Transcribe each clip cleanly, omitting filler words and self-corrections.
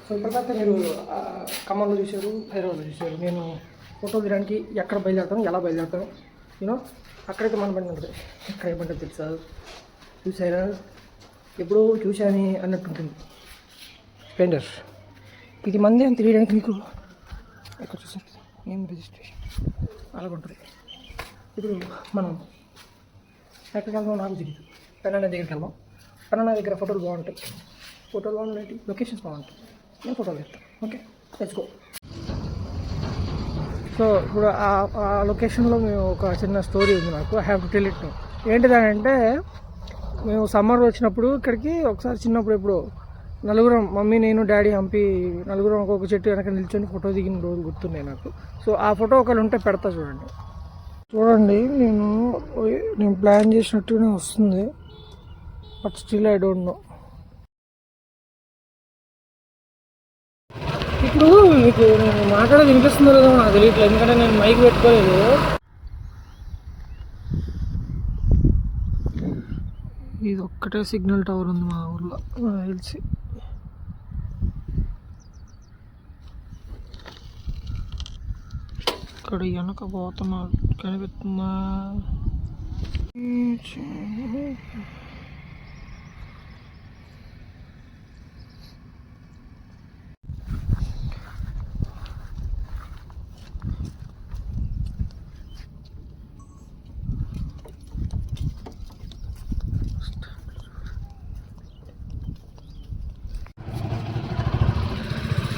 So ఇప్పటిదాకా మీరు ఖమ్మంలో చూశారు, హైదరాబాద్లో చూశారు. నేను ఫోటో తీయడానికి ఎక్కడ బయలుదేరుతాను, ఎలా బయలుదేరుతాను, యూనో అక్కడైతే మన బండి ఉంటుంది. ఎక్కడ ఏమంటే తెలుసా, చూసారా, ఎప్పుడో చూశాని అన్నట్టుంటుంది. స్ప్లెండర్ ఇది మంది అని తెలియడానికి మీకు ఎక్కడ చూసాను ఏం రిజిస్ట్రేషన్ అలాగ ఉంటుంది. ఇప్పుడు మనం ఎక్కడికి వెళ్దాం నాకు తెలియదు. పెన్నా దగ్గరికి వెళ్దాం. పెన్నా దగ్గర ఫోటోలు బాగుంటాయి, ఫోటోలు బాగుంటాయి, లొకేషన్స్ బాగుంటాయి. నేను ఫోటోలు తీస్తాను. ఓకే, తెచ్చుకో. సో ఇప్పుడు ఆ లొకేషన్లో మేము ఒక చిన్న స్టోరీ ఉంది నాకు. I have to tell it. ఏంటిదంటే మేము సమ్మర్ వచ్చినప్పుడు ఇక్కడికి ఒకసారి చిన్నప్పుడు ఎప్పుడు నలుగురం, మమ్మీ, నేను, డాడీ, హంపి నలుగురం ఒక్కొక్క చెట్టు వెనక నిల్చొని ఫోటో దిగిన రోజు గుర్తున్నాయి నాకు. సో ఆ ఫోటో ఒకళ్ళు ఉంటే పెడతా చూడండి. నేను ప్లాన్ చేసినట్టుగానే వస్తుంది, but still I don't know. ఇప్పుడు మీకు నేను మాట్లాడేది వినిపిస్తుందో లేదో నాకు తెలియట్లేదు, ఎందుకంటే నేను మైక్ పెట్టుకోలేదు. ఇది ఒక్కటే సిగ్నల్ టవర్ ఉంది మా ఊర్లో తెలిసి. ఇక్కడ వెనక పోతున్నా కనిపిస్తుందా?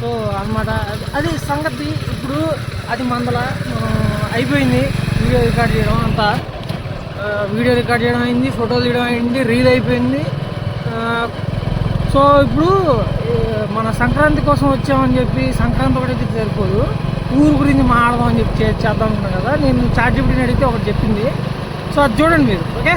సో అన్నమాట అది సంగతి. ఇప్పుడు అది మందల అయిపోయింది. వీడియో రికార్డ్ చేయడం అంతా, వీడియో రికార్డ్ చేయడం అయింది, ఫోటోలు తీయడం అయింది, రీల్ అయిపోయింది. సో ఇప్పుడు మన సంక్రాంతి కోసం వచ్చామని చెప్పి సంక్రాంతి ఒకటైతే సరిపోదు, ఊరు గురించి మాట్లాడదామని చెప్పి చేద్దాం అనుకున్నాను కదా. నేను చాట్ జీపీటీని అడిగితే ఒకటి చెప్పింది. సో అది చూడండి మీరు. ఓకే.